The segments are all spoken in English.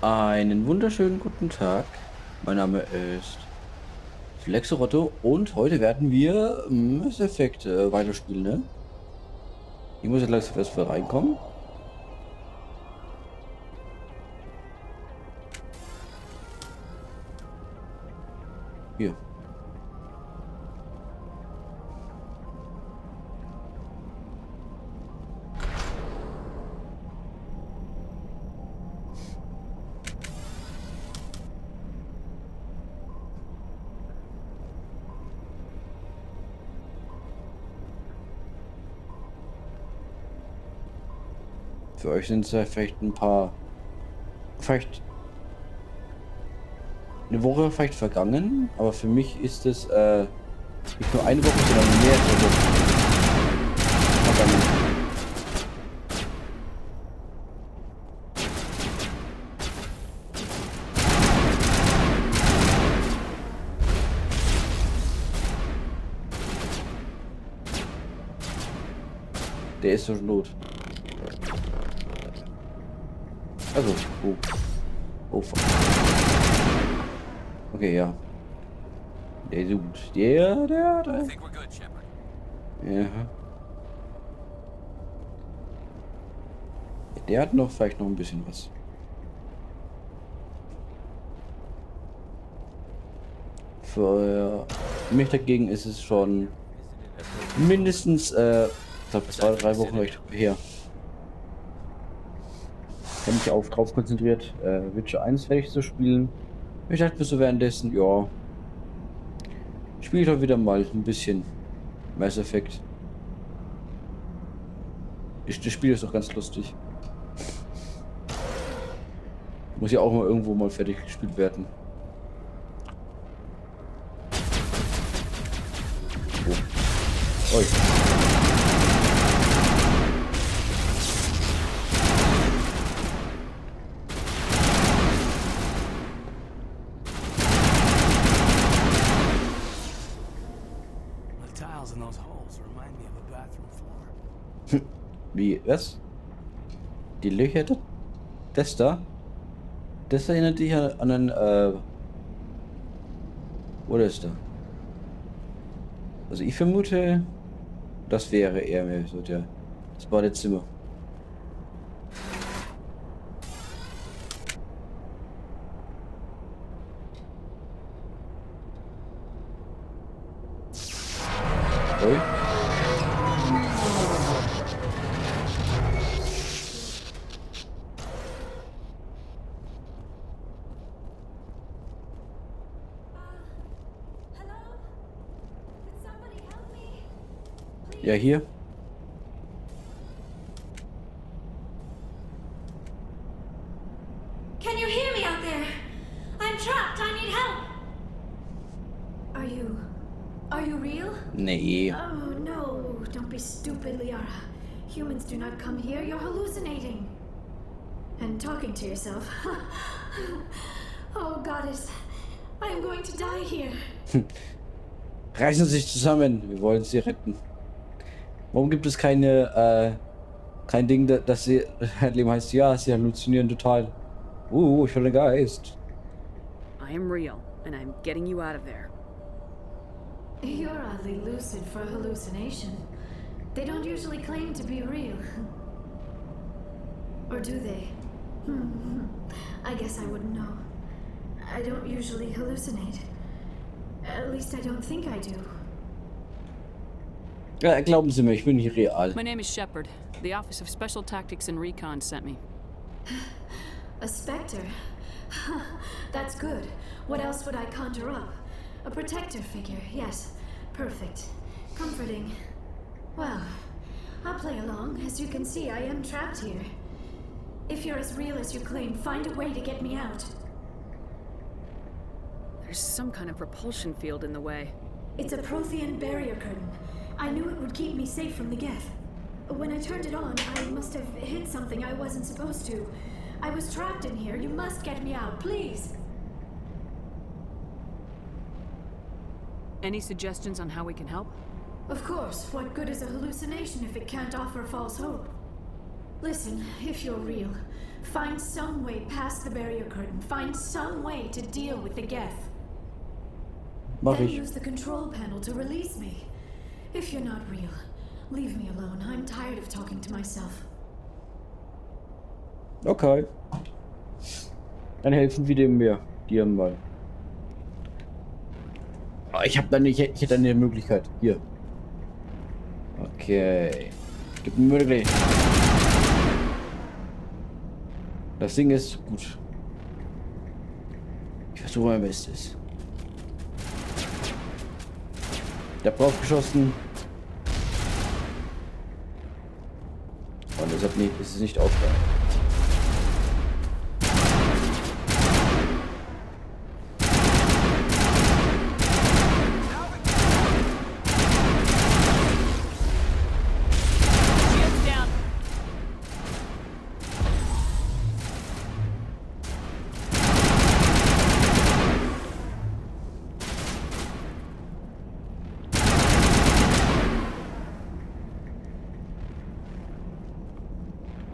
Einen wunderschönen guten Tag. Mein Name ist Flexorotto und heute werden wir Mass Effect weiterspielen, ne? Ich muss jetzt langsam erst mal reinkommen. Hier. Für euch sind es ja vielleicht ein paar, vielleicht eine Woche vielleicht vergangen, aber für mich ist es nicht nur eine Woche, sondern mehrere Wochen vergangen. Der ist schon tot. Also, oh. Oh, fuck. Okay, ja. Der ist gut. Der. Ja. Der hat noch vielleicht noch ein bisschen was. Für mich dagegen ist es schon mindestens, ich glaube, 2 oder 3 Wochen her. Ich habe mich auch drauf konzentriert, Witcher 1 fertig zu spielen. Ich dachte mir so währenddessen, ja, spiele ich doch wieder mal ein bisschen Mass Effect. Das Spiel ist doch ganz lustig. Muss ja auch mal irgendwo mal fertig gespielt werden. Oh. Oi. Wie, was? Die Löcher, das da? Das erinnert dich an einen, oder ist da? Also ich vermute, das wäre eher mehr so das Badezimmer. Oi. Ja, hier. Can you hear me out there? I'm trapped. I need help. Are you real? Nee. Oh no, don't be stupid, Liara. Humans do not come here. You're hallucinating. And talking to yourself. Oh, Goddess. I am going to die here. Reißen Sie sich zusammen. Wir wollen Sie retten. Warum gibt es kein Ding, dass sie Leben heißt, ja, sie halluzinieren total. Ich höre den Geist. I am real, and I'm getting you out of there. You're oddly lucid for hallucination. They don't usually claim to be real. Or do they? I guess I wouldn't know. I don't usually hallucinate. At least I don't think I do. Ja, glauben Sie mir, ich bin hier real. My name is Shepard. The Office of Special Tactics and Recon sent me. A specter? That's good. What else would I conjure up? A protector figure, yes. Perfect. Comforting. Well, I'll play along. As you can see, I am trapped here. If you're as real as you claim, find a way to get me out. There's some kind of repulsion field in the way. It's a Prothean barrier curtain. I knew it would keep me safe from the Geth. When I turned it on, I must have hit something I wasn't supposed to. I was trapped in here. You must get me out, please. Any suggestions on how we can help? Of course. What good is a hallucination if it can't offer false hope? Listen, if you're real, find some way past the barrier curtain. Find some way to deal with the Geth. Mach Then ich. use the control panel to release me. If you're not real, leave me alone. I'm tired of talking to myself. Okay. Dann helfen wir dir mal. Oh, ich hätte eine Möglichkeit. Hier. Okay. Gib mir möglich. Das Ding ist gut. Ich versuche mein Bestes. Ich hab drauf geschossen. Und deshalb ist es nicht aufgegangen. Shields down.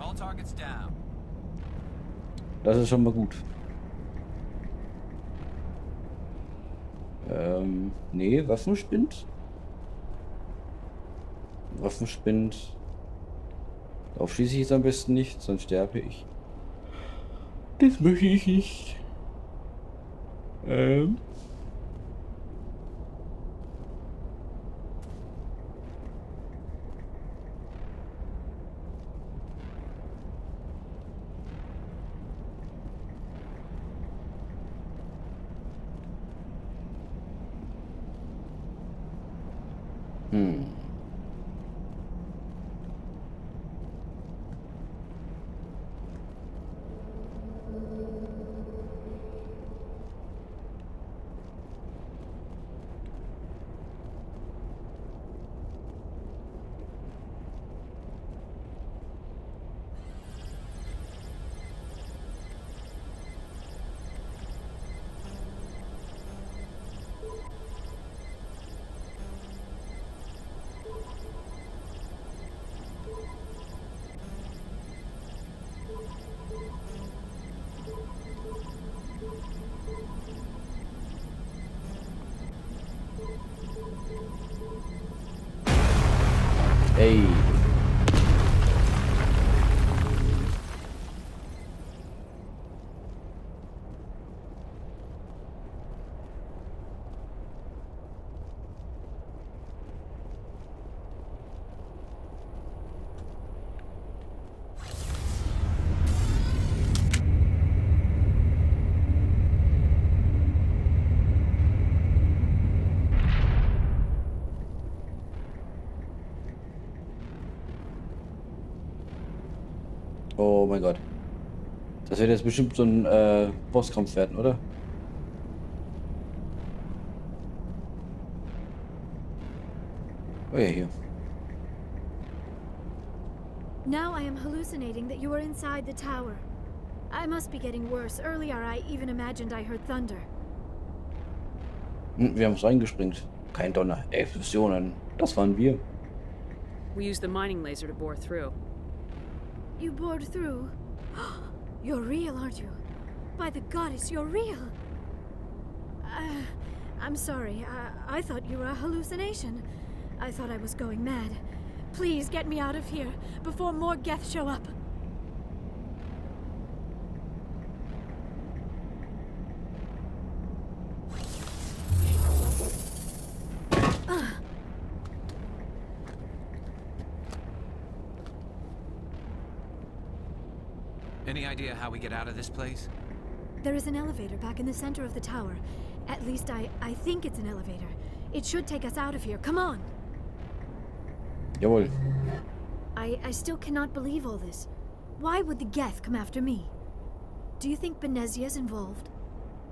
All targets down. Das ist schon mal gut. Nee, Waffenspind? Waffenspind. Darauf schieße ich jetzt am besten nicht, sonst sterbe ich. Das möchte ich nicht. Ey. Oh mein Gott. Das wird jetzt bestimmt so ein Bosskampf werden, oder? Oh ja, hier. Now I am hallucinating that you are inside the tower. I must be getting worse. Earlier I even imagined I heard thunder. Wir haben es reingespringt. Kein Donner. Explosionen. Das waren wir. We used the mining laser to bore through. You bored through? You're real, aren't you? By the goddess, you're real! I'm sorry. I thought you were a hallucination. I thought I was going mad. Please get me out of here before more Geth show up. Any idea how we get out of this place? There is an elevator back in the center of the tower. At least I think it's an elevator. It should take us out of here. Come on! Jawohl. I still cannot believe all this. Why would the Geth come after me? Do you think Benezia's involved?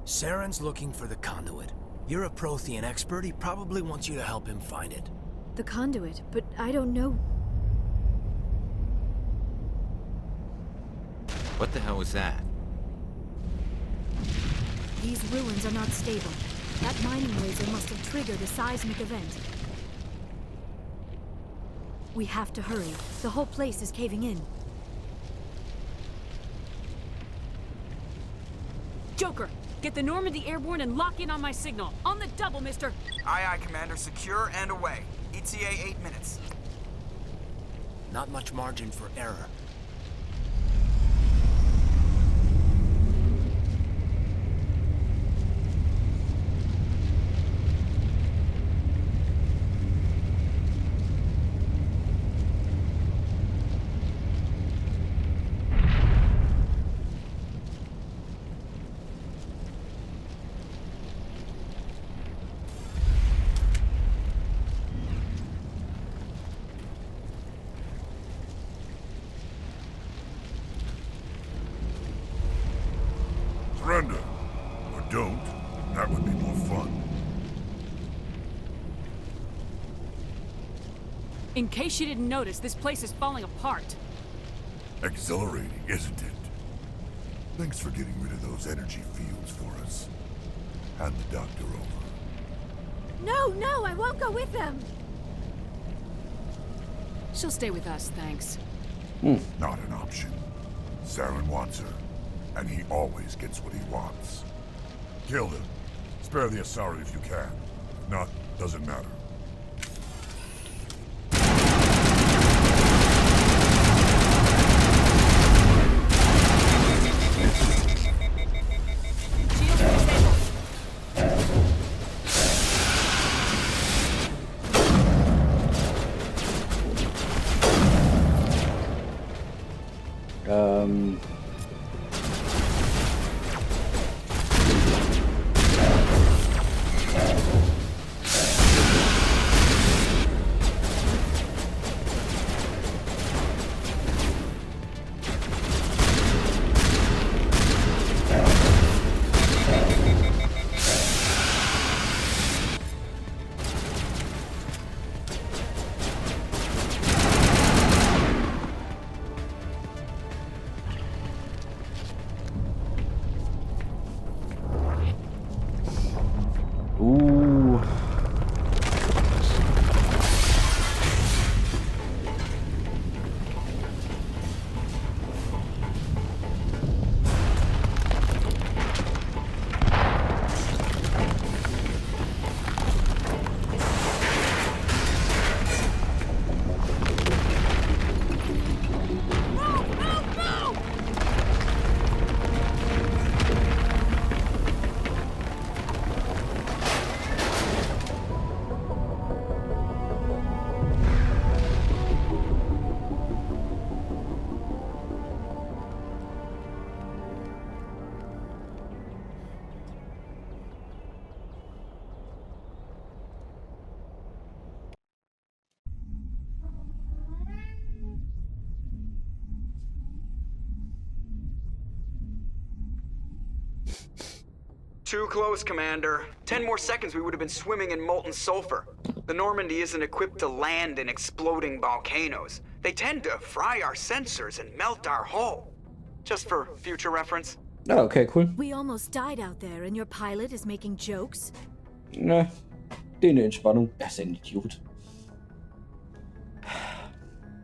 Saren's looking for the conduit. You're a Prothean expert. He probably wants you to help him find it. The conduit, but I don't know. What the hell was that? These ruins are not stable. That mining laser must have triggered a seismic event. We have to hurry. The whole place is caving in. Joker, get the Normandy airborne and lock in on my signal. On the double, mister. Aye, aye, Commander. Secure and away. ETA 8 minutes. Not much margin for error. Surrender. Or don't. That would be more fun. In case you didn't notice, this place is falling apart. Exhilarating, isn't it? Thanks for getting rid of those energy fields for us. Hand the doctor over. No, I won't go with them. She'll stay with us, thanks. Not an option. Saren wants her, and he always gets what he wants. Kill them. Spare the Asari if you can. If not, doesn't matter. Shields disabled. Um. Ooh. Too close, Commander. 10 more seconds we would have been swimming in molten sulfur. The Normandy isn't equipped to land in exploding volcanoes. They tend to fry our sensors and melt our hull. Just for future reference. Oh, okay, cool. We almost died out there, and your pilot is making jokes? Na, det er en Entspannung. Er ist ein Idiot.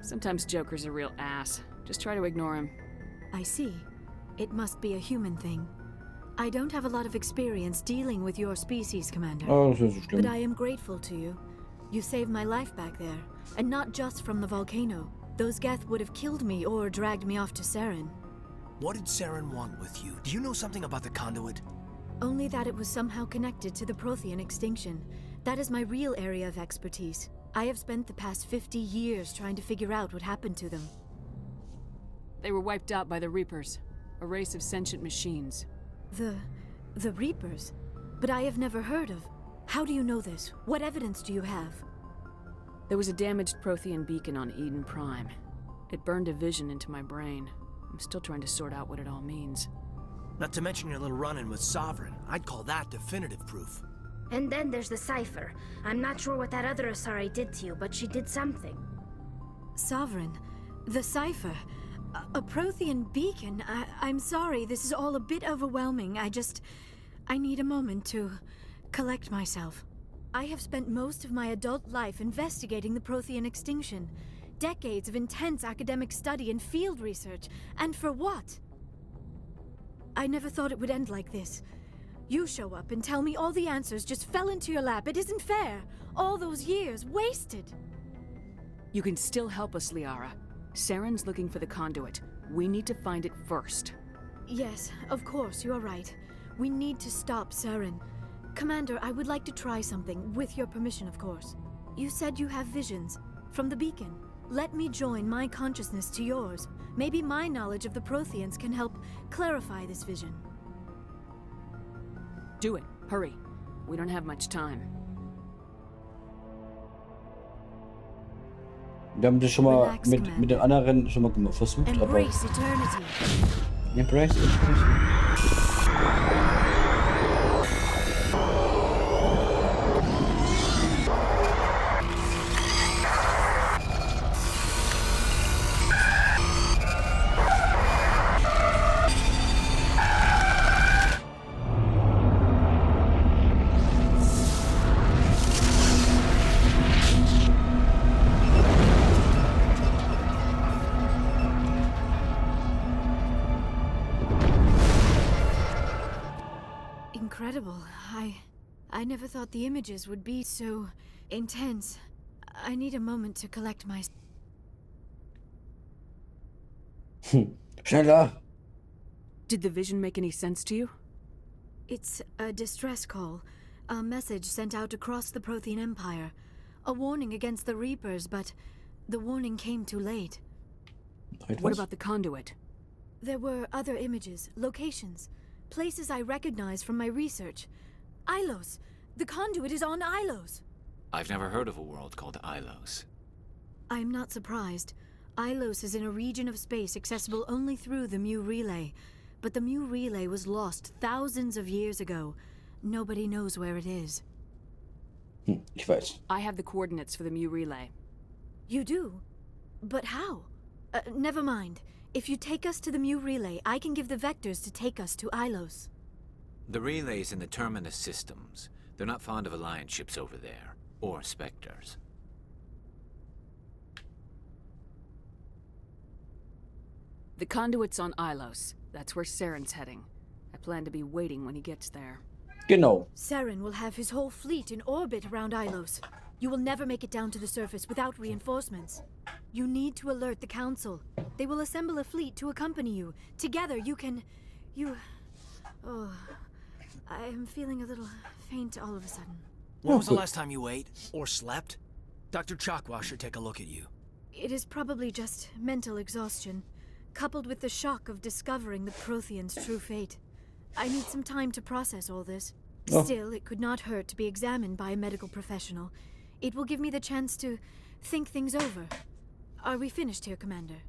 Sometimes Joker's a real ass. Just try to ignore him. I see. It must be a human thing. I don't have a lot of experience dealing with your species, Commander. Oh, das ist so schlimm. But I am grateful to you. You saved my life back there, and not just from the volcano. Those Geth would have killed me or dragged me off to Saren. What did Saren want with you? Do you know something about the conduit? Only that it was somehow connected to the Prothean extinction. That is my real area of expertise. I have spent the past 50 years trying to figure out what happened to them. They were wiped out by the Reapers, a race of sentient machines. The Reapers? But I have never heard of. How do you know this? What evidence do you have? There was a damaged Prothean beacon on Eden Prime. It burned a vision into my brain. I'm still trying to sort out what it all means. Not to mention your little run-in with Sovereign. I'd call that definitive proof. And then there's the cipher. I'm not sure what that other Asari did to you, but she did something. Sovereign. The cipher. A Prothean beacon. I'm sorry, this is all a bit overwhelming. I need a moment to collect myself. I have spent most of my adult life investigating the Prothean extinction. Decades of intense academic study and field research. And for what? I never thought it would end like this. You show up and tell me all the answers just fell into your lap. It isn't fair. All those years wasted. You can still help us, Liara. Saren's looking for the conduit. We need to find it first. Yes, of course, you're right. We need to stop Saren. Commander, I would like to try something, with your permission, of course. You said you have visions from the beacon. Let me join my consciousness to yours. Maybe my knowledge of the Protheans can help clarify this vision. Do it. Hurry. We don't have much time. Wir haben das schon mal Relax, mit Commander. den anderen schon mal versucht, aber... Embrace eternity. Embrace. Incredible. I never thought the images would be so intense. I need a moment to collect my... Schneller! Did the vision make any sense to you? It's a distress call. A message sent out across the Prothean Empire. A warning against the Reapers, but the warning came too late. What about the conduit? There were other images, locations, places I recognize from my research. Ilos! The conduit is on Ilos! I've never heard of a world called Ilos. I'm not surprised. Ilos is in a region of space accessible only through the Mu Relay. But the Mu Relay was lost thousands of years ago. Nobody knows where it is. Ich weiß. I have the coordinates for the Mu Relay. You do? But how? Never mind. If you take us to the Mu Relay, I can give the vectors to take us to Ilos. The relay's in the Terminus systems. They're not fond of Alliance ships over there, or Spectres. The conduit's on Ilos. That's where Saren's heading. I plan to be waiting when he gets there. Genau. Saren will have his whole fleet in orbit around Ilos. You will never make it down to the surface without reinforcements. You need to alert the Council. They will assemble a fleet to accompany you. Together you can... Oh... I am feeling a little faint all of a sudden. When was the last time you ate? Or slept? Dr. Chakwa should take a look at you. It is probably just mental exhaustion, coupled with the shock of discovering the Protheans' true fate. I need some time to process all this. Still, it could not hurt to be examined by a medical professional. It will give me the chance to think things over. Are we finished here, Commander?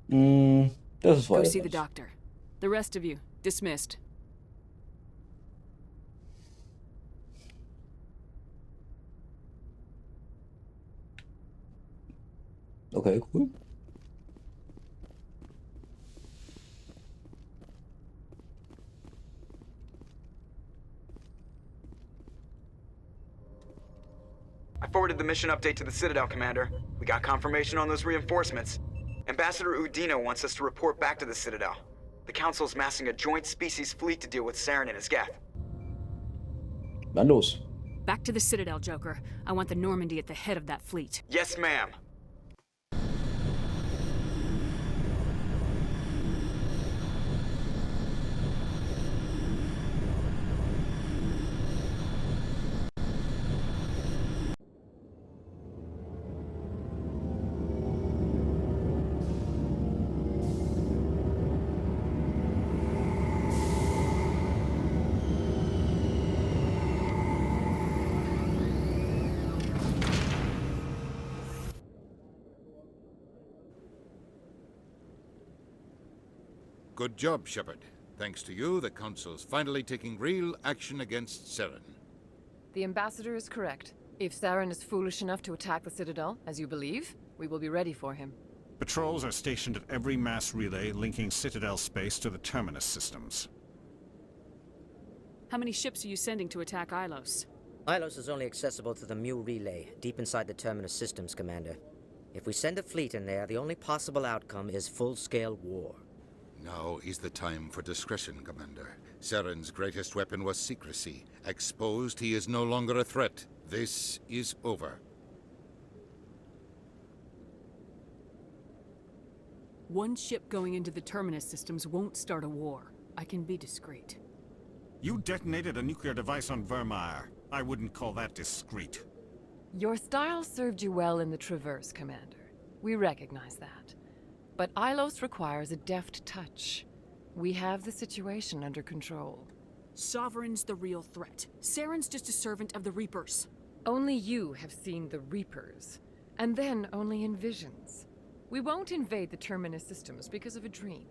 Das ist Go weiter. see the doctor. The rest of you, dismissed. Okay, cool. I forwarded the mission update to the Citadel, Commander. We got confirmation on those reinforcements. Ambassador Udina wants us to report back to the Citadel. The Council's massing a joint species fleet to deal with Saren and his geth. Na los. Back to the Citadel, Joker. I want the Normandy at the head of that fleet. Yes, ma'am. Good job, Shepard. Thanks to you, the Council's finally taking real action against Saren. The Ambassador is correct. If Saren is foolish enough to attack the Citadel, as you believe, we will be ready for him. Patrols are stationed at every mass relay linking Citadel space to the Terminus systems. How many ships are you sending to attack Ilos? Ilos is only accessible to the Mu Relay, deep inside the Terminus systems, Commander. If we send a fleet in there, the only possible outcome is full-scale war. Now is the time for discretion, Commander. Saren's greatest weapon was secrecy. Exposed, he is no longer a threat. This is over. One ship going into the Terminus systems won't start a war. I can be discreet. You detonated a nuclear device on Vermeer. I wouldn't call that discreet. Your style served you well in the Traverse, Commander. We recognize that. But Ilos requires a deft touch. We have the situation under control. Sovereign's the real threat. Saren's just a servant of the Reapers. Only you have seen the Reapers, and then only in visions. We won't invade the Terminus systems because of a dream.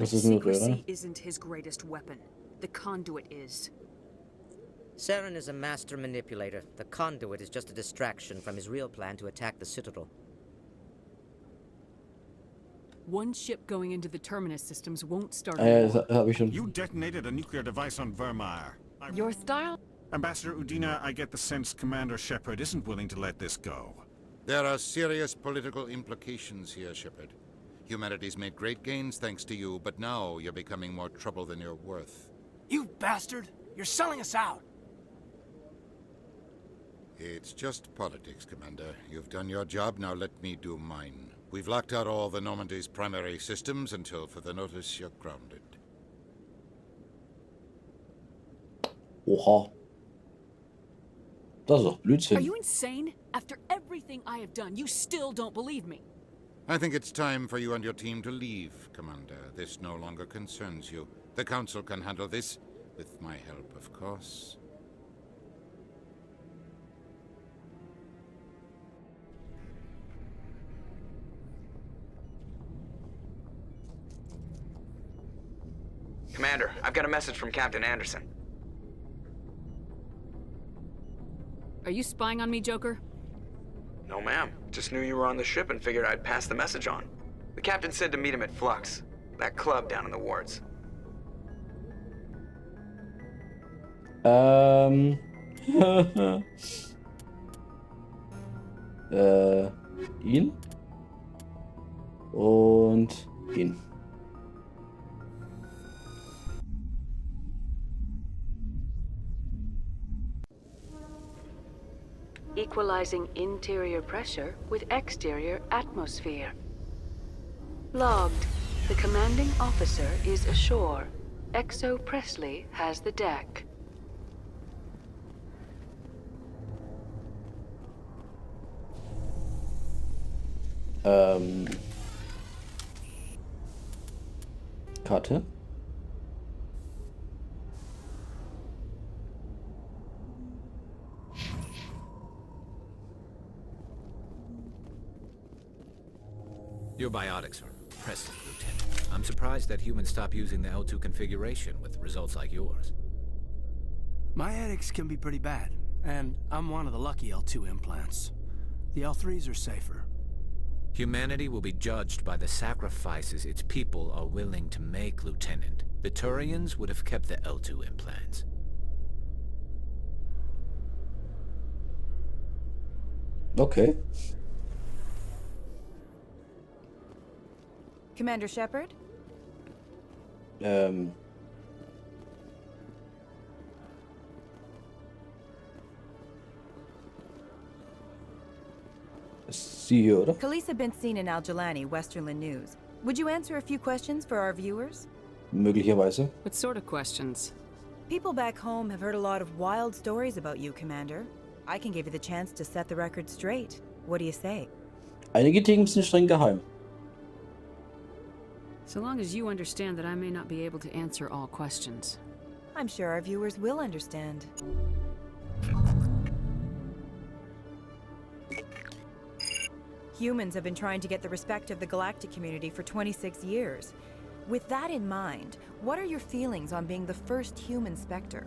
Secrecy isn't his greatest weapon. The conduit is. Saren is a master manipulator. The conduit is just a distraction from his real plan to attack the Citadel. One ship going into the Terminus systems won't start a war. You detonated a nuclear device on Vermeer. Your style? Ambassador Udina, I get the sense Commander Shepard isn't willing to let this go. There are serious political implications here, Shepard. Humanity's made great gains thanks to you, but now you're becoming more trouble than you're worth. You bastard! You're selling us out! It's just politics, Commander. You've done your job, now let me do mine. We've locked out all the Normandy's primary systems until further notice you're grounded. Oha. Das ist doch Blödsinn. Are you insane? After everything I have done, you still don't believe me. I think it's time for you and your team to leave, Commander. This no longer concerns you. The Council can handle this, with my help, of course. Commander, I've got a message from Captain Anderson. Are you spying on me, Joker? No, ma'am. Just knew you were on the ship and figured I'd pass the message on. The captain said to meet him at Flux, that club down in the wards. Ihn und ihn. Equalizing interior pressure with exterior atmosphere. Logged. The commanding officer is ashore. Exo Presley has the deck. Karte. Your biotics are impressive, Lieutenant. I'm surprised that humans stop using the L2 configuration with results like yours. My edicts can be pretty bad, and I'm one of the lucky L2 implants. The L3s are safer. Humanity will be judged by the sacrifices its people are willing to make, Lieutenant. The Turians would have kept the L2 implants. Okay. Commander Shepard? Sie hier, oder? Khaleesa been seen in Al-Jalani, Westerland News. Would you answer a few questions for our viewers? Möglicherweise. What sort of questions? People back home have heard a lot of wild stories about you, Commander. I can give you the chance to set the record straight. What do you say? Einige Dinge sind streng geheim. So long as you understand that I may not be able to answer all questions. I'm sure our viewers will understand. Humans have been trying to get the respect of the galactic community for 26 years. With that in mind, what are your feelings on being the first human Spectre?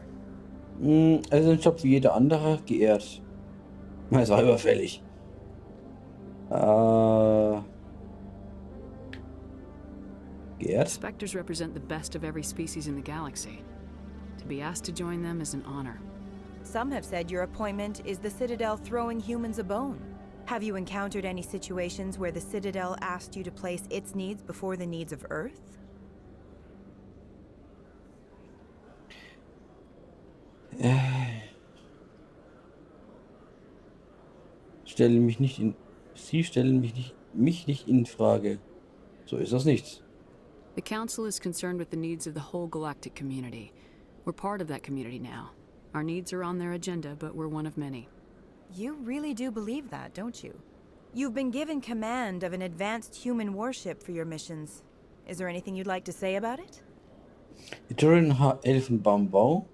Also ein Job wie jeder andere, geehrt. Es war überfällig. Geehrt? Spectres represent the best of every species in the galaxy. To be asked to join them is an honor. Some have said your appointment is the Citadel throwing humans a bone. Have you encountered any situations where the Citadel asked you to place its needs before the needs of Earth? Stellen mich nicht in... Sie stellen mich nicht in Frage. So ist das nicht. The Council is concerned with the needs of the whole galactic community. We're part of that community now. Our needs are on their agenda, but we're one of many. You really do believe that, don't you? You've been given command of an advanced human warship for your missions. Is there anything you'd like to say about it? Die Turian Elfenbaumbau.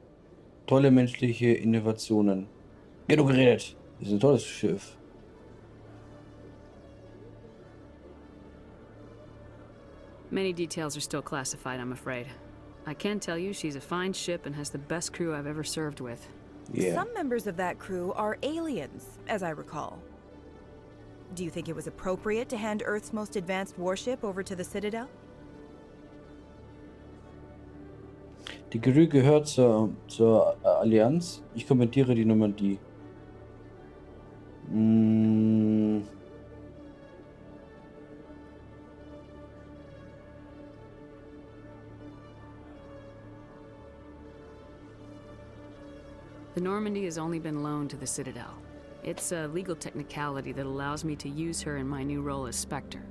Tolle menschliche Innovationen. Genug geredet. Das ist ein tolles Schiff. Many details are still classified, I'm afraid. I can tell you she's a fine ship and has the best crew I've ever served with. Yeah. Some members of that crew are aliens, as I recall. Do you think it was appropriate to hand Earth's most advanced warship over to the Citadel? Die Crew gehört zur Allianz. Ich kommentiere die Normandie. The Normandy has only been loaned to the Citadel. It's a legal technicality that allows me to use her in my new role as Spectre.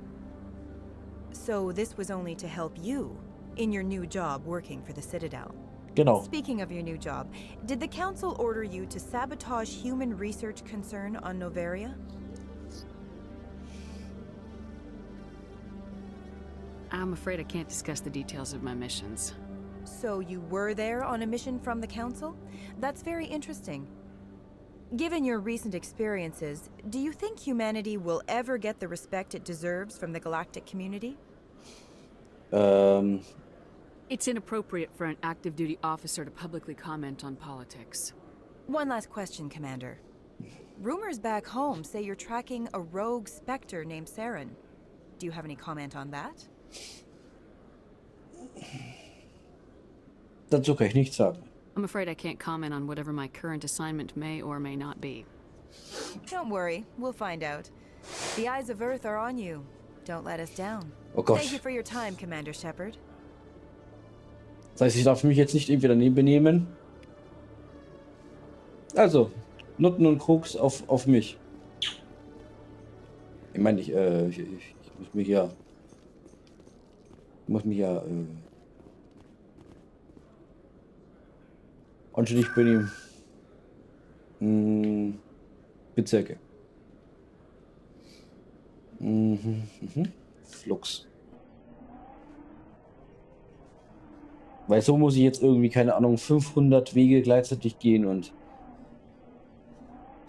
So this was only to help you in your new job working for the Citadel. Genau. Speaking of your new job, did the Council order you to sabotage human research concern on Noveria? I'm afraid I can't discuss the details of my missions. So you were there on a mission from the Council? That's very interesting. Given your recent experiences, do you think humanity will ever get the respect it deserves from the galactic community? It's inappropriate for an active duty officer to publicly comment on politics. One last question, Commander. Rumors back home say you're tracking a rogue Spectre named Saren. Do you have any comment on that? Dazu kann ich nichts sagen. I'm afraid I can't comment on whatever my current assignment may or may not be. Don't worry, we'll find out. The eyes of Earth are on you. Don't let us down. Oh Gott. Thank you for your time, Commander Shepard. Das heißt, ich darf mich jetzt nicht irgendwie daneben benehmen. Also, Nutten und Krux auf mich. Ich meine, ich muss mich ja... anständig benehmen. Bezirke. Flux. Weil so muss ich jetzt irgendwie, keine Ahnung, 500 Wege gleichzeitig gehen und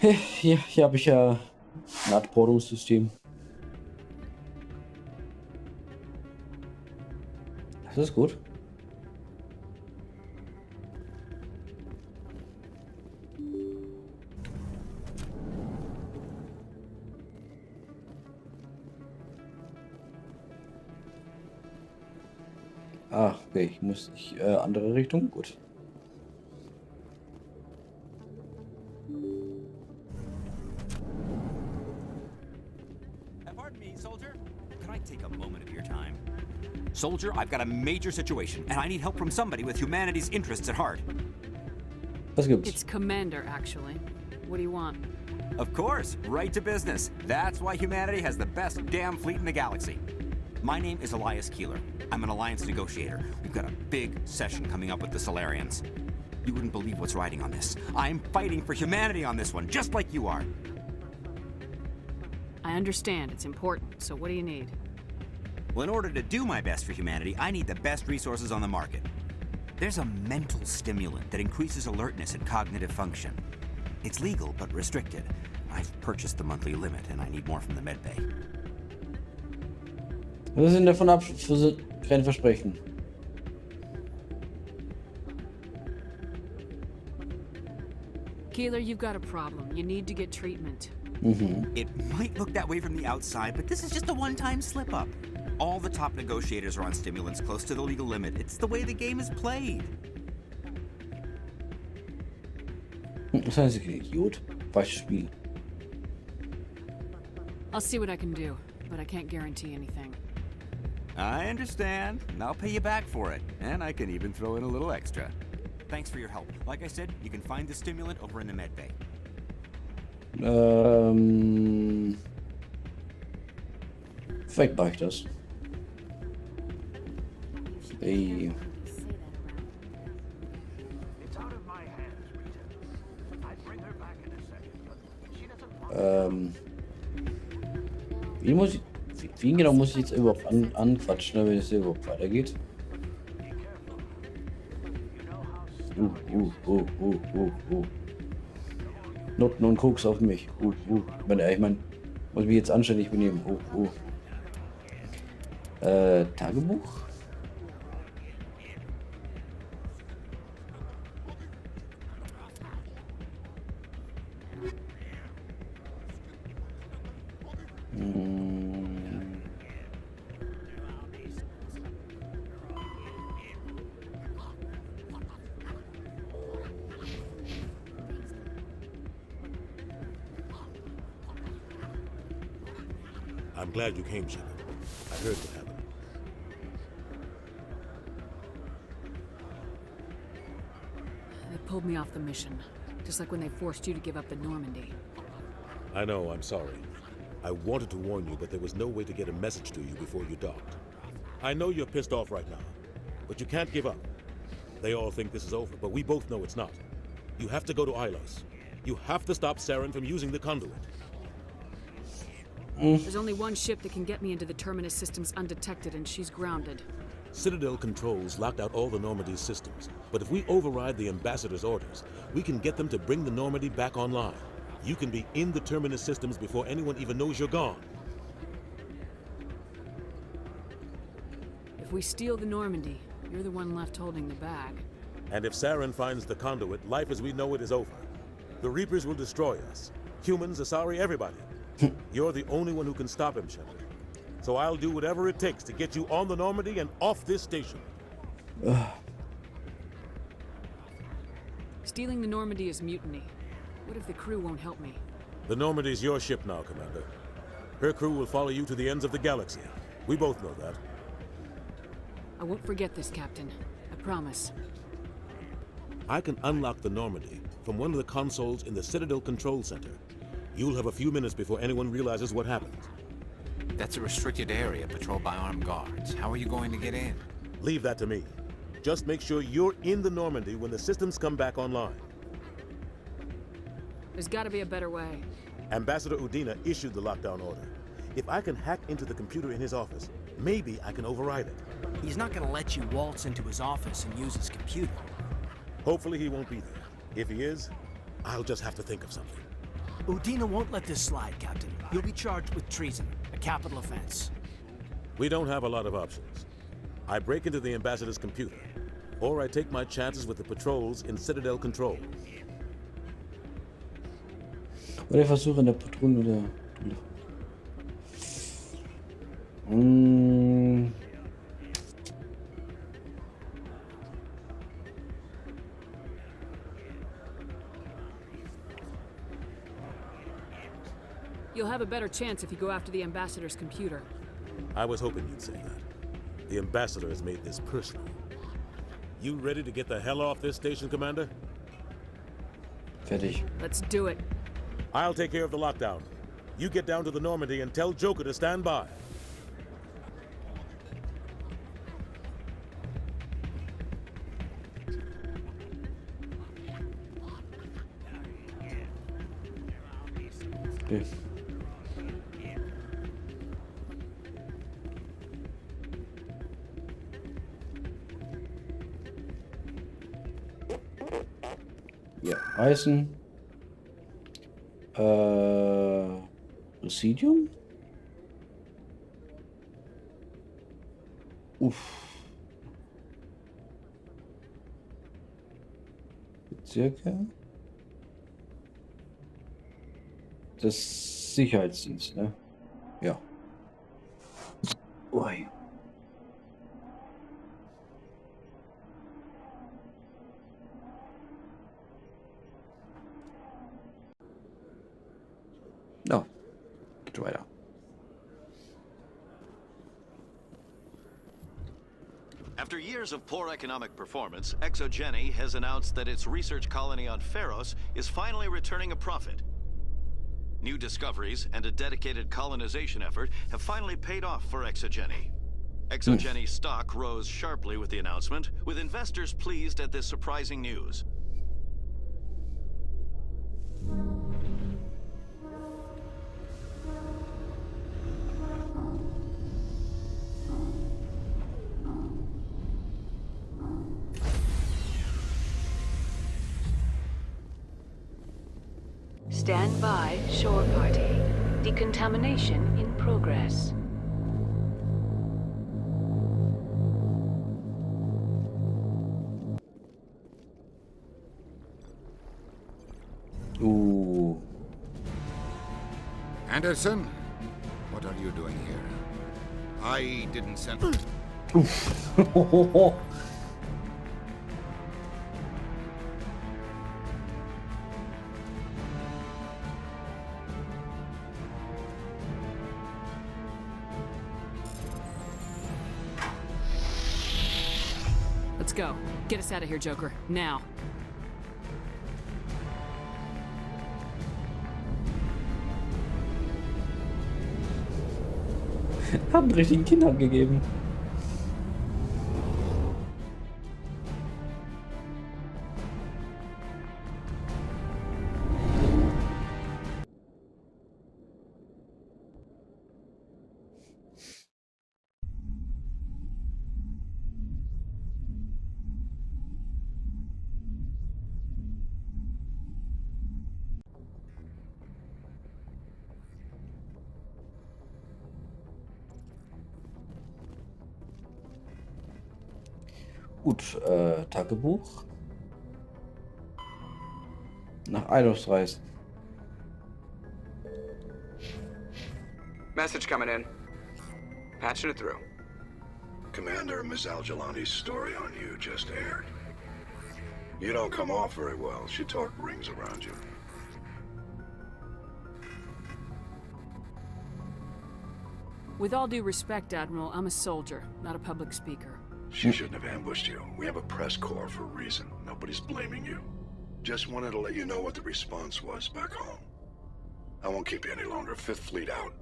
hier habe ich ja ein Art Portungssystem. Das ist gut. Ah, okay, ich muss andere Richtung. Gut. Pardon me, soldier. Could I take a moment of your time? Soldier, I've got a major situation, and I need help from somebody with humanity's interests at heart. Was gibt's? It's Commander, actually. What do you want? Of course, right to business. That's why humanity has the best damn fleet in the galaxy. My name is Elias Keeler. I'm an alliance negotiator. We've got a big session coming up with the Solarians. You wouldn't believe what's riding on this. I'm fighting for humanity on this one, just like you are. I understand, it's important, so what do you need? Well, in order to do my best for humanity, I need the best resources on the market. There's a mental stimulant that increases alertness and cognitive function. It's legal, but restricted. I've purchased the monthly limit, and I need more from the medbay. Was sind davon ab für kein Versprechen? Keeler, you've got a problem. You need to get treatment. It might look that way from the outside, but this is just a one-time slip-up. All the top negotiators are on stimulants close to the legal limit. It's the way the game is played. Das heißt, Idiot. Falsches Spiel. I'll see what I can do, but I can't guarantee anything. I understand, and I'll pay you back for it. And I can even throw in a little extra. Thanks for your help. Like I said, you can find the stimulant over in the med bay. Vielleicht mache ich das. Ey. Wie genau muss ich jetzt überhaupt anquatschen, damit es überhaupt weitergeht? Noten und Koks auf mich. Ich meine, muss mich jetzt anständig benehmen. Tagebuch? I'm glad you came, Shepard. I heard what happened. They pulled me off the mission, just like when they forced you to give up the Normandy. I know, I'm sorry. I wanted to warn you, but there was no way to get a message to you before you docked. I know you're pissed off right now, but you can't give up. They all think this is over, but we both know it's not. You have to go to Ilos. You have to stop Saren from using the conduit. There's only one ship that can get me into the Terminus systems undetected, and she's grounded. Citadel controls locked out all the Normandy's systems, but if we override the Ambassador's orders, we can get them to bring the Normandy back online. You can be in the Terminus systems before anyone even knows you're gone. If we steal the Normandy, you're the one left holding the bag. And if Saren finds the conduit, life as we know it is over. The Reapers will destroy us. Humans, Asari, everybody. You're the only one who can stop him, Shepard. So I'll do whatever it takes to get you on the Normandy and off this station. Stealing the Normandy is mutiny. What if the crew won't help me? The Normandy's your ship now, Commander. Her crew will follow you to the ends of the galaxy. We both know that. I won't forget this, Captain. I promise. I can unlock the Normandy from one of the consoles in the Citadel Control Center. You'll have a few minutes before anyone realizes what happened. That's a restricted area patrolled by armed guards. How are you going to get in? Leave that to me. Just make sure you're in the Normandy when the systems come back online. There's gotta be a better way. Ambassador Udina issued the lockdown order. If I can hack into the computer in his office, maybe I can override it. He's not gonna let you waltz into his office and use his computer. Hopefully he won't be there. If he is, I'll just have to think of something. Udina won't let this slide, Captain. You'll be charged with treason, a capital offense. We don't have a lot of options. I break into the Ambassador's computer, or I take my chances with the patrols in Citadel Control. Oder ich versuche in der Patrouille oder... You'll have a better chance if you go after the Ambassador's computer. I was hoping you'd say that. The Ambassador has made this personal. You ready to get the hell off this station, Commander? Fertig. Let's do it. I'll take care of the lockdown. You get down to the Normandy and tell Joker to stand by. Okay. Ja, Eisen. Residium? Bezirke? Das Sicherheitsdienst, ne? Ja. Ui. Ja, geht weiter. After years of poor economic performance, Exogeny has announced that its research colony on Pharos is finally returning a profit. New discoveries and a dedicated colonization effort have finally paid off for Exogeny. Exogeny stock rose sharply with the announcement, with investors pleased at this surprising news. Stand by, shore party. Decontamination in progress. Ooh. Anderson, what are you doing here? I didn't send... Oof. Let's go. Get us out of here, Joker. Now. Haben richtigen Kindern gegeben. Gut, Tagebuch. Nach Einluftreisen. Message coming in. Patching it through. Commander, Ms. Al-Jalani's story on you just aired. You don't come off very well. She talk rings around you. With all due respect, Admiral, I'm a soldier, not a public speaker. She shouldn't have ambushed you. We have a press corps for a reason. Nobody's blaming you. Just wanted to let you know what the response was back home. I won't keep you any longer. Fifth Fleet out.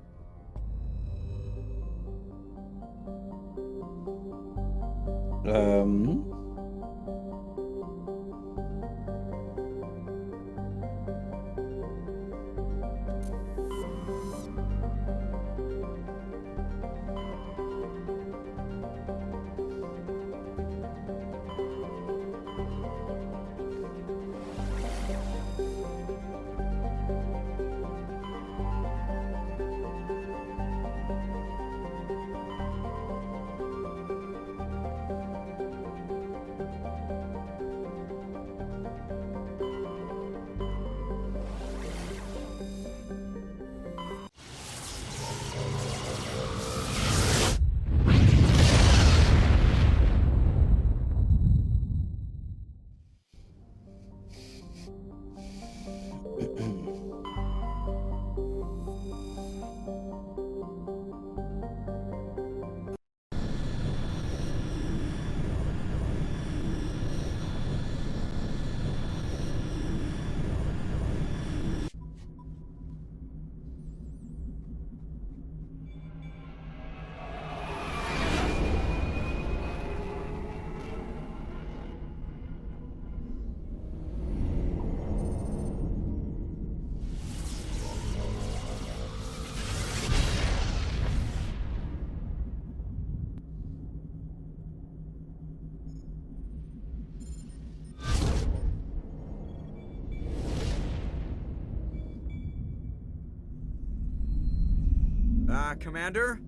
Commander?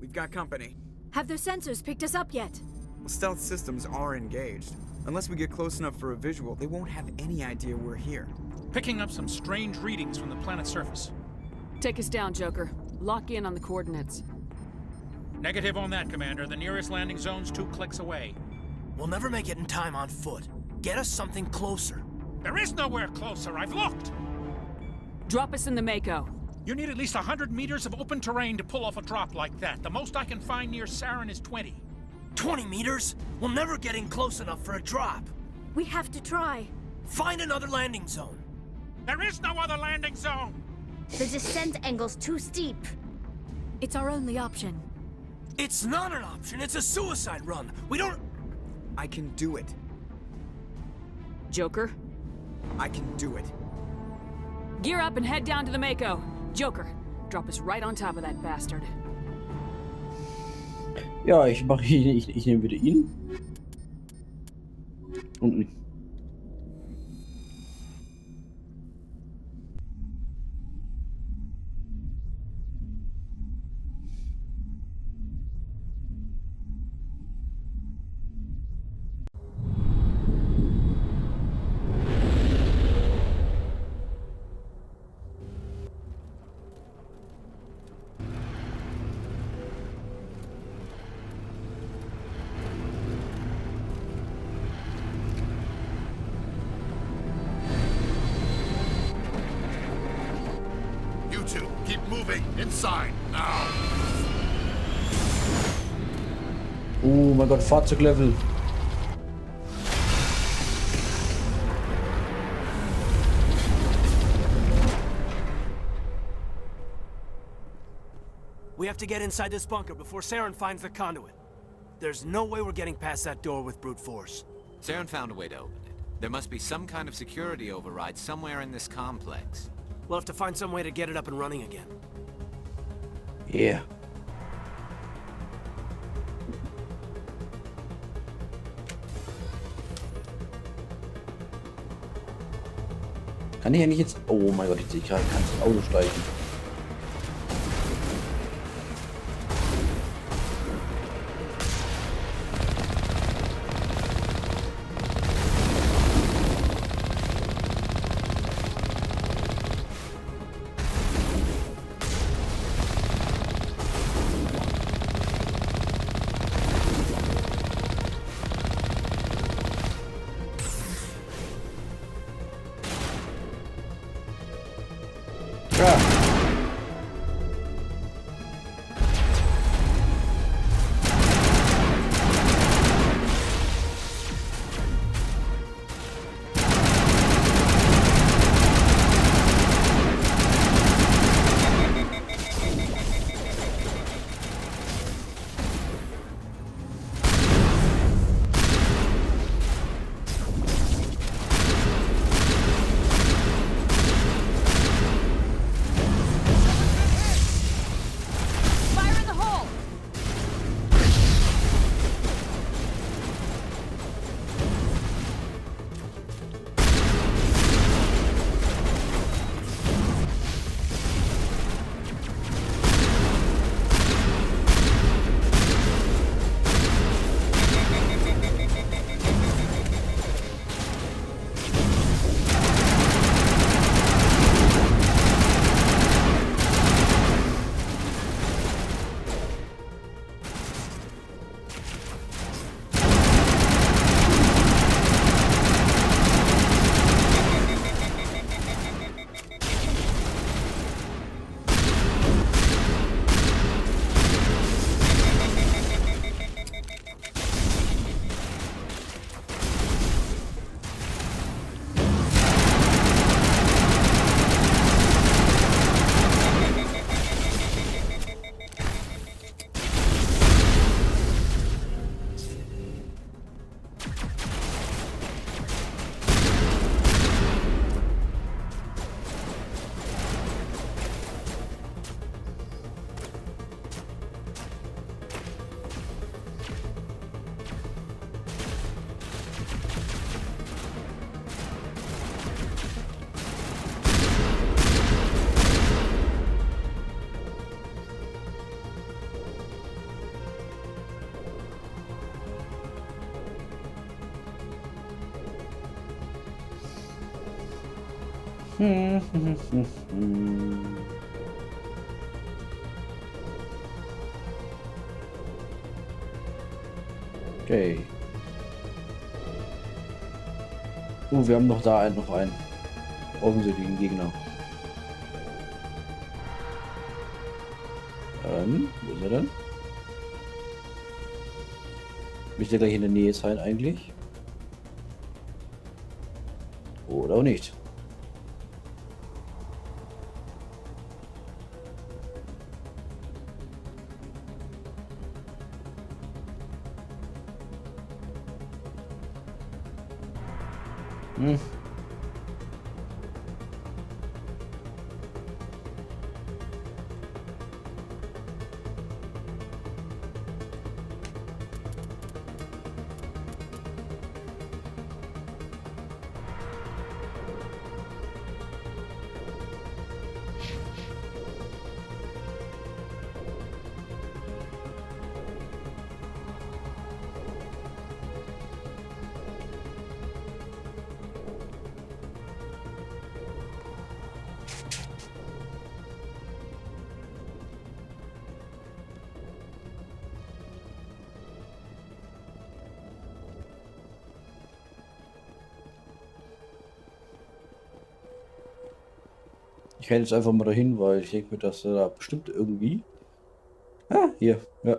We've got company. Have their sensors picked us up yet? Well, stealth systems are engaged. Unless we get close enough for a visual, they won't have any idea we're here. Picking up some strange readings from the planet's surface. Take us down, Joker. Lock in on the coordinates. Negative on that, Commander. The nearest landing zone's 2 clicks away. We'll never make it in time on foot. Get us something closer. There is nowhere closer. I've looked. Drop us in the Mako. You need at least 100 meters of open terrain to pull off a drop like that. The most I can find near Saren is 20. 20 meters? We'll never get in close enough for a drop. We have to try. Find another landing zone. There is no other landing zone! The descent angle's too steep. It's our only option. It's not an option, it's a suicide run. We don't... I can do it. Joker, I can do it. gear up and head down to the Mako. Joker, drop us right on top of that bastard. Ja, ich nehme wieder ihn. Und You two, keep moving. Inside, now. oh mein Gott, Fahrzeuglevel. We have to get inside this bunker before Saren finds the conduit. There's no way we're getting past that door with brute force. Saren found a way to open it. There must be some kind of security override somewhere in this complex. We'll have to find some way to get it up and running again. Yeah. Kann ich ja nicht jetzt... Oh mein Gott, jetzt sehe ich gerade, kann ins Auto steigen. Okay. Wir haben noch da noch einen offensichtlichen Gegner. Wo ist er denn? Müsste gleich in der Nähe sein eigentlich. Oder auch nicht. Hm. Ich renne jetzt einfach mal dahin, weil ich denke mir, dass da bestimmt irgendwie... Ah, hier. Ja.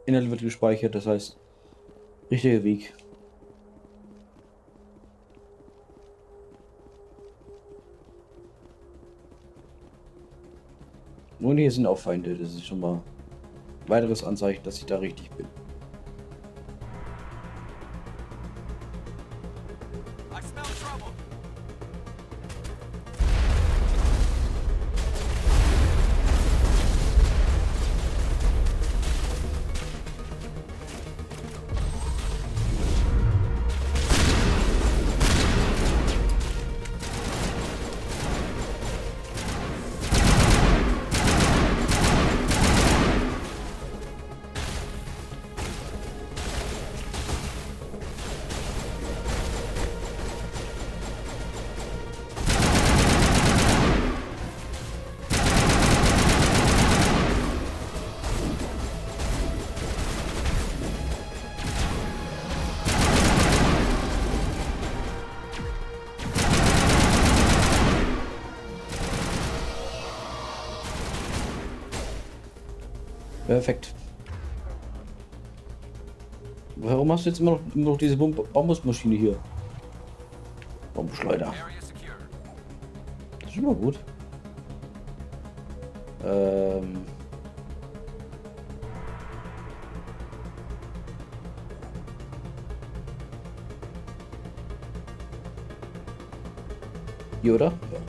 Inhalt wird gespeichert, das heißt, richtiger Weg. Und hier sind auch Feinde, das ist schon mal ein weiteres Anzeichen, dass ich da richtig bin. Perfekt. Warum hast du jetzt immer noch diese Bambusmaschine hier? Bambusschleuder. Das ist immer gut. Hier, oder? Ja.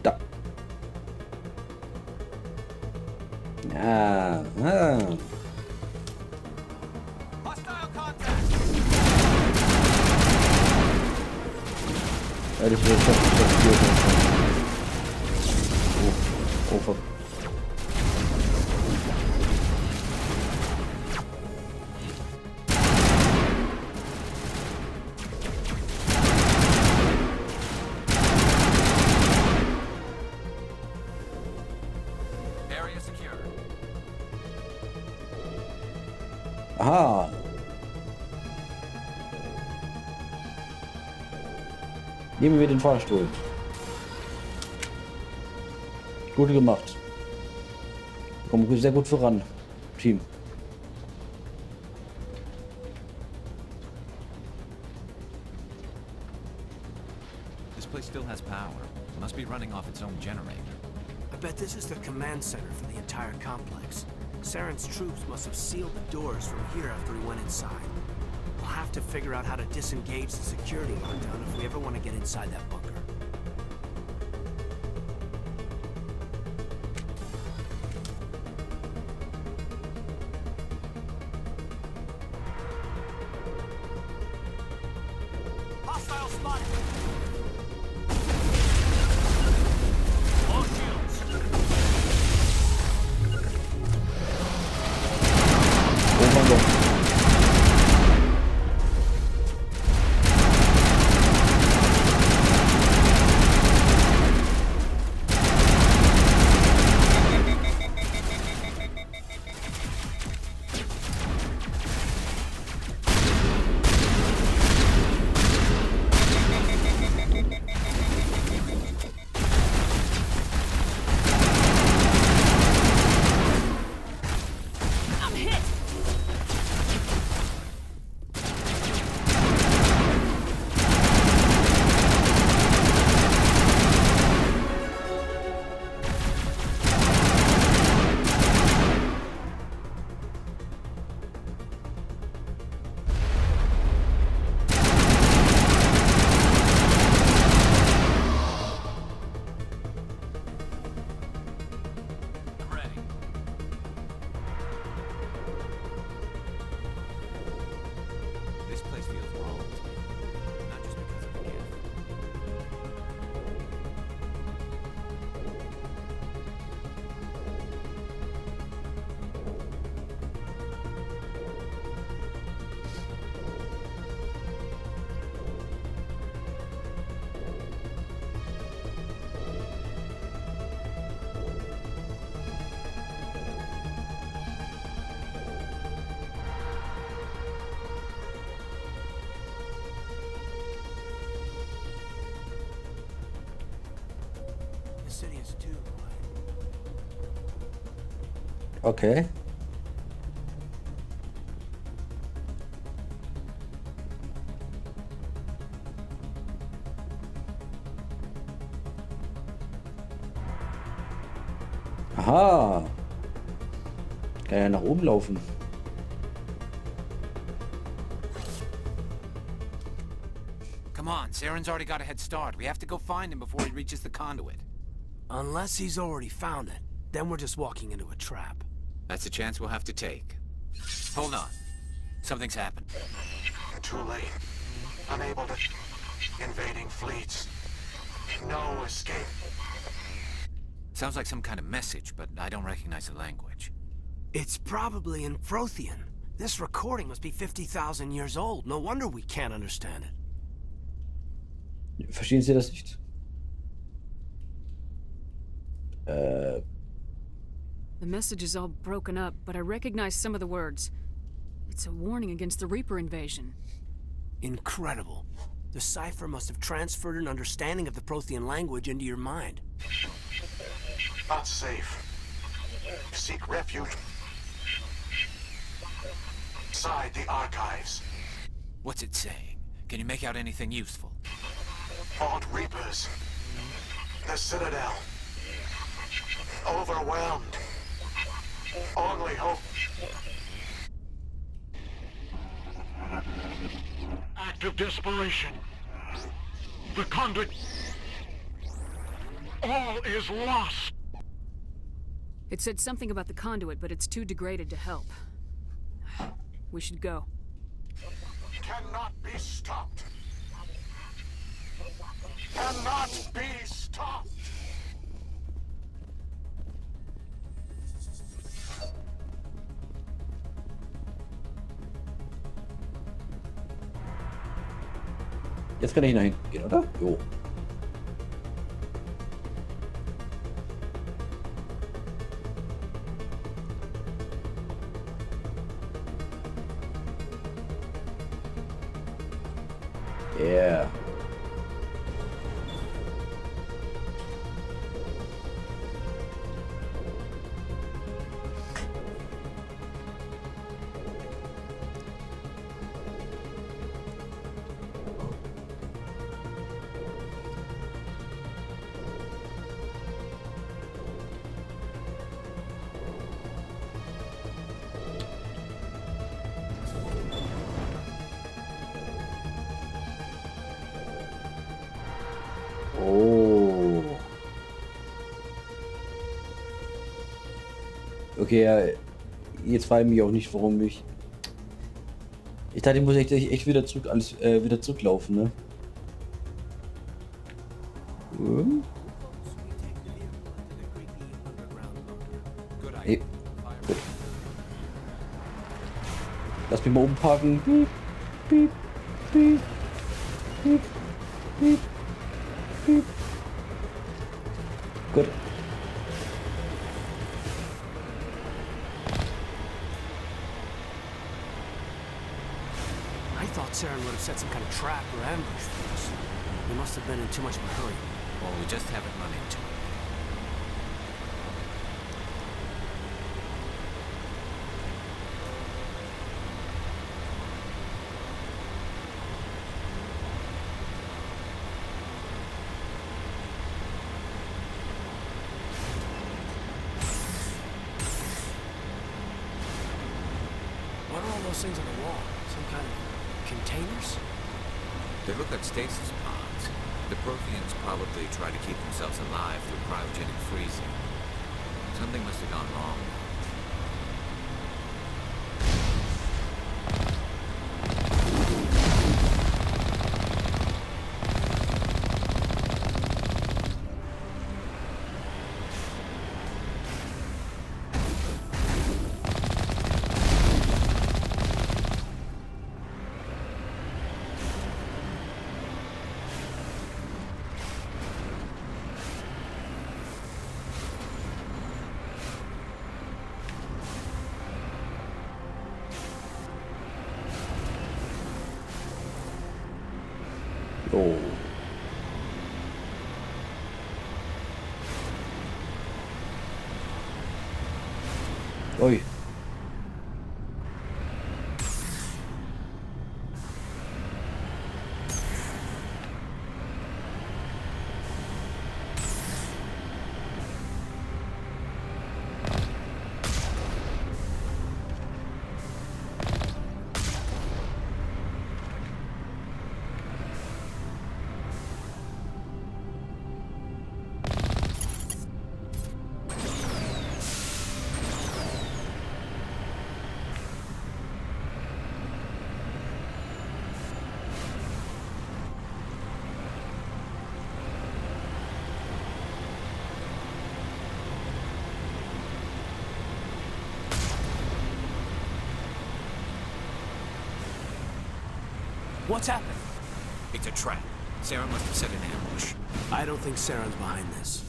Da. Ja. Ah. Ja, das wird schon hier. Oh, fuck. Aha. Nehmen wir den Fahrstuhl. Gut gemacht. Kommen wir sehr gut voran, Team. This place still has power. Must be running off its own generator. I bet this is the command center for the entire complex. Saren's troops must have sealed the doors from here after he went inside. We'll have to figure out how to disengage the security lockdown if we ever want to get inside that bunker. Hostile spotted! All shields! Oh mein Gott. I'm hit! I'm ready. This place feels wrong to me. Not just because of the gift. The city is too quiet. Okay. Aha. Kann ja nach oben laufen. Come on, Saren's already got a head start. We have to go find him before he reaches the conduit. Unless he's already found it, then we're just walking into a trap. That's a chance we'll have to take. Hold on. Something's happened. Too late. Unable to... Invading fleets. No escape. Sounds like some kind of message, but I don't recognize the language. It's probably in Prothean. This recording must be 50,000 years old. No wonder we can't understand it. Verstehen Sie das nicht? The message is all broken up, but I recognize some of the words. It's a warning against the Reaper invasion. Incredible. The cipher must have transferred an understanding of the Prothean language into your mind. Not safe. Seek refuge inside the archives. What's it saying? Can you make out anything useful? Fought Reapers. The Citadel. Overwhelmed. Only hope. Act of desperation. The conduit. All is lost. It said something about the conduit, but it's too degraded to help. We should go. Cannot be stopped. Cannot be stopped. Jetzt kann ich hineingehen, oder? Jo. Yeah. Okay, ja, jetzt frage ich mich auch nicht, warum ich... Ich dachte, ich muss echt wieder zurück, wieder zurücklaufen, ne? Hey, gut. Lass mich mal oben parken. Piep, piep, piep, piep, piep, piep. Gut. I thought Saren would have set some kind of trap or ambush for us. We must have been in too much of a hurry. Well, we just haven't run into it. What are all those things on the wall? Some kind of containers? They look like stasis pods. The Protheans probably try to keep themselves alive through cryogenic freezing. Something must have gone wrong. Oh. Ui. What's happened? It's a trap. Sarah must have set an ambush. I don't think Saren's behind this.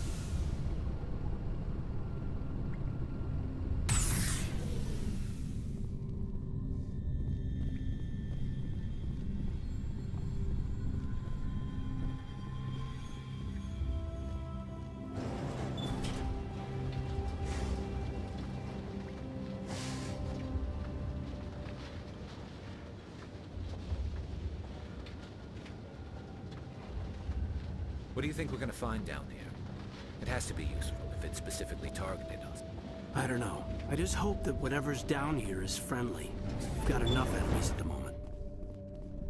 What do you think we're gonna find down there? It has to be useful if it specifically targeted us. I don't know. I just hope that whatever's down here is friendly. We've got enough enemies at the moment.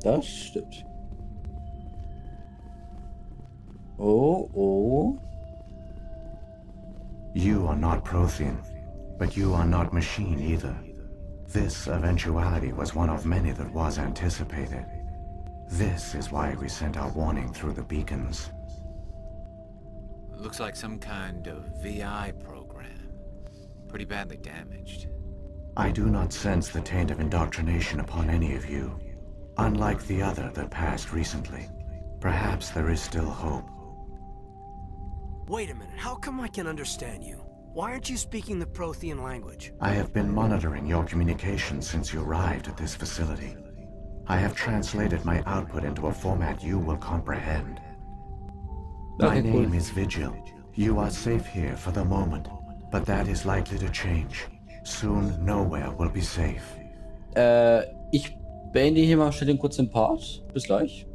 Das stimmt. Oh, oh. You are not Prothean, but you are not machine either. This eventuality was one of many that was anticipated. This is why we sent our warning through the beacons. Looks like some kind of VI program. Pretty badly damaged. I do not sense the taint of indoctrination upon any of you. Unlike the other that passed recently. Perhaps there is still hope. Wait a minute, how come I can understand you? Why aren't you speaking the Prothean language? I have been monitoring your communications since you arrived at this facility. I have translated my output into a format you will comprehend. My name is Vigil. You are safe here for the moment, but that is likely to change. Soon, nowhere will be safe. Ich beende hier mal schnell den kurzen Part. Bis gleich.